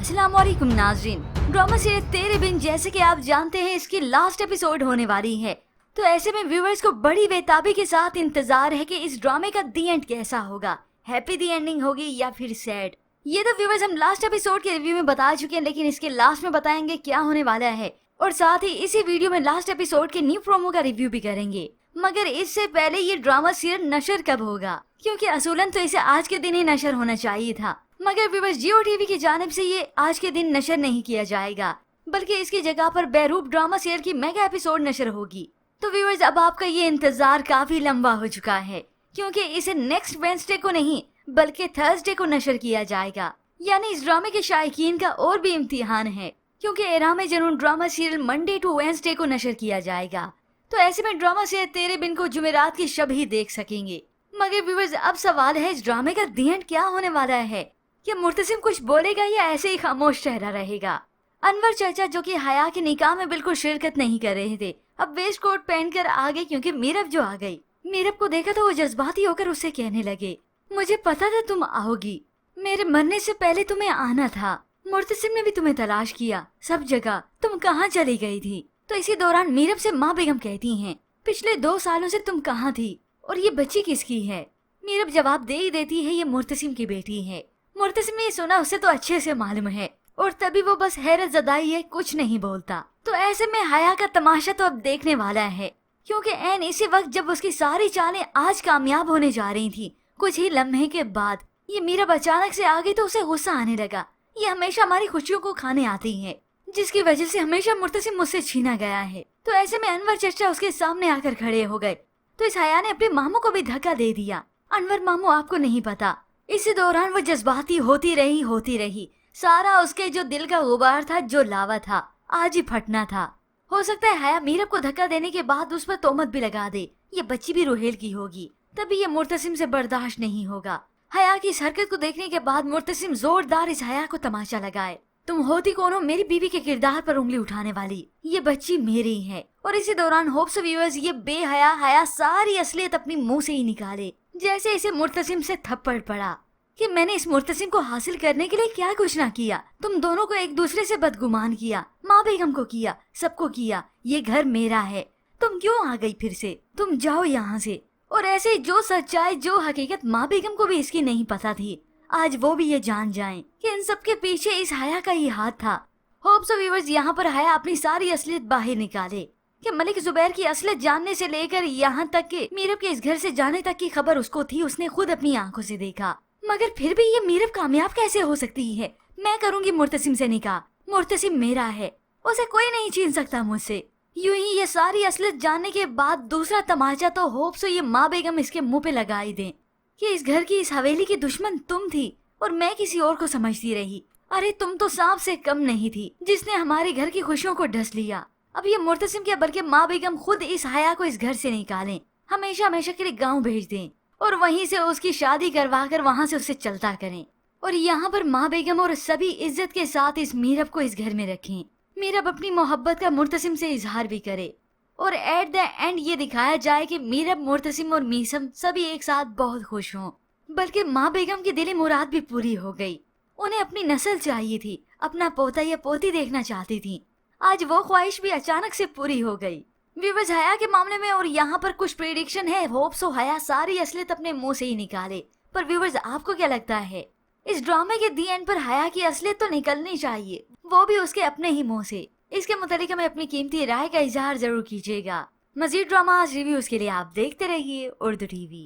अस्सलाम वालेकुम नाज़रीन। ड्रामा सीरीज तेरे बिन जैसे कि आप जानते हैं इसकी लास्ट एपिसोड होने वाली है, तो ऐसे में व्यूअर्स को बड़ी बेताबी के साथ इंतजार है कि इस ड्रामे का दी एंड कैसा होगा, हैप्पी दी एंडिंग होगी या फिर सैड। ये तो व्यूअर्स हम लास्ट एपिसोड के रिव्यू में बता चुके हैं, लेकिन इसके लास्ट में बताएंगे क्या होने वाला है, और साथ ही इसी वीडियो में लास्ट एपिसोड के न्यू प्रोमो का रिव्यू भी करेंगे। मगर इससे पहले ये ड्रामा सीरियल नशर कब होगा, क्योंकि असूलन तो इसे आज के दिन ही नशर होना चाहिए था, मगर व्यूअर्स जियो टीवी की जानिब से ये आज के दिन नशर नहीं किया जाएगा, बल्कि इसकी जगह पर बेरूप ड्रामा सीरियल की मेगा एपिसोड नशर होगी। तो व्यूअर्स अब आपका ये इंतजार काफी लंबा हो चुका है, क्योंकि इसे नेक्स्ट वेडनेसडे को नहीं बल्कि थर्सडे को नशर किया जाएगा। यानी इस ड्रामे के शायकीन का और भी इम्तिहान है, क्योंकि Ehraam-e Junoon drama serial Monday to Wednesday को नशर किया जाएगा। तो ऐसे में ड्रामा सीरियल तेरे बिन को जुमेरात की शब ही देख सकेंगे। मगर व्यूअर्स अब सवाल है, इस ड्रामे का दी एंड क्या होने वाला है? क्या मुर्तसिम कुछ बोलेगा या ऐसे ही खामोश ठहरा रहेगा? अनवर चाचा जो कि हया के निकाह में बिल्कुल शिरकत नहीं कर रहे थे, अब वेस्ट कोट पहनकर आ गए, क्योंकि मीरब जो आ गई। मीरब को देखा तो वो जज्बाती होकर उससे कहने लगे, मुझे पता था तुम आओगी, मेरे मरने से पहले तुम्हें आना था। मुर्तसिम ने भी तुम्हें तलाश किया सब जगह, तुम कहाँ चली गई थी? तो इसी दौरान मीरब से माँ बेगम कहती हैं, पिछले 2 सालों से तुम कहाँ थी और ये बच्ची किसकी है? मीरब जवाब दे ही देती है, ये मुर्तसिम की बेटी है। मुर्तसिम ने सुना उसे तो अच्छे से मालूम है, और तभी वो बस हैरत ज़दाई है, कुछ नहीं बोलता। तो ऐसे में हया का तमाशा तो अब देखने वाला है, क्योंकि ऐन इसी वक्त जब उसकी सारी चालें आज कामयाब होने जा रही थी, कुछ ही लम्हे के बाद ये मीरब अचानक से आ गई तो उसे गुस्सा आने लगा। ये हमेशा हमारी खुशियों को खाने आती है, जिसकी वजह से हमेशा मुर्तसिम मुझसे छीना गया है। तो ऐसे में अनवर चचा उसके सामने आकर खड़े हो गए, तो इस हया ने अपने मामू को भी धक्का दे दिया। अनवर मामू आपको नहीं पता। इसी दौरान वो जज्बाती होती रही। सारा उसके जो दिल का गुबार था, जो लावा था, आज ही फटना था। हो सकता है हया मीरब को धक्का देने के बाद उस पर तोहमत भी लगा दे, ये बच्ची भी रुहेल की होगी, तभी ये मुर्तसिम से बर्दाश्त नहीं होगा। हया की इस हरकत को देखने के बाद मुर्तसिम जोरदार इस हया को तमाशा लगाए, तुम होती कौन हो मेरी बीवी के किरदार पर उंगली उठाने वाली? ये बच्ची मेरी है। और इसी दौरान होप्स व्यूअर्स ये बेहया हया सारी असलियत अपनी मुंह से ही निकाले, जैसे इसे मुर्तसिम से थप्पड़ पड़ा कि मैंने इस मुर्तसिम को हासिल करने के लिए क्या कुछ ना किया। तुम दोनों को एक दूसरे से बदगुमान किया, माँ बेगम को किया, सबको किया। ये घर मेरा है, तुम क्यों आ गई फिर से? तुम जाओ यहाँ से। और ऐसे जो सच्चाई, जो हकीकत माँ बेगम को भी इसकी नहीं पता थी, आज वो भी ये जान जाएं कि इन सब के पीछे इस हया का ही हाथ था। होप्स व्यूअर्स यहाँ पर हया अपनी सारी असलियत बाहर निकाले कि मलिक जुबैर की असलियत जानने से लेकर यहाँ तक कि मीरब के इस घर से जाने तक की खबर उसको थी, उसने खुद अपनी आंखों से देखा। मगर फिर भी ये मीरब कामयाब कैसे हो सकती है? मैं करूंगी मुर्तसिम से निकाह, मुर्तसिम मेरा है, उसे कोई नहीं छीन सकता मुझसे। यूं ही ये सारी असलियत जानने के बाद दूसरा तमाचा तो होप्स ये माँ बेगम इसके मुंह पे लगाई दें कि इस घर की, इस हवेली की दुश्मन तुम थी और मैं किसी और को समझती रही। अरे तुम तो सांप से कम नहीं थी जिसने हमारे घर की खुशियों को ढस लिया। अब ये मुर्तसिम क्या बल्कि माँ बेगम खुद इस हया को इस घर से निकालें, हमेशा हमेशा के लिए गाँव भेज दें और वहीं से उसकी शादी करवा कर वहाँ से उसे चलता करें, और यहाँ पर माँ बेगम और सभी इज्जत के साथ इस मीरब को इस घर में रखें। मीरब अपनी मोहब्बत का मुर्तसिम से इजहार भी करे, और एट द एंड ये दिखाया जाए कि मीरब, मुर्तसिम और मीसम सभी एक साथ बहुत खुश हों। बल्कि माँ बेगम की दिली मुराद भी पूरी हो गई। उन्हें अपनी नस्ल चाहिए थी, अपना पोता या पोती देखना चाहती थी। आज वो ख्वाहिश भी अचानक से पूरी हो गई। व्यूअर्स हया के मामले में और यहाँ पर कुछ प्रेडिक्शन है, होप्स हया सारी असलियत अपने मुंह से ही निकाले। पर व्यूअर्स आपको क्या लगता है, इस ड्रामे के दी एंड पर हया की असलियत तो निकलनी चाहिए, वो भी उसके अपने ही मुंह से? इसके मुतालिक हमें अपनी कीमती राय का इजहार जरूर कीजिएगा। मजीद ड्रामा रिव्यूज के लिए आप देखते रहिए उर्दू टीवी।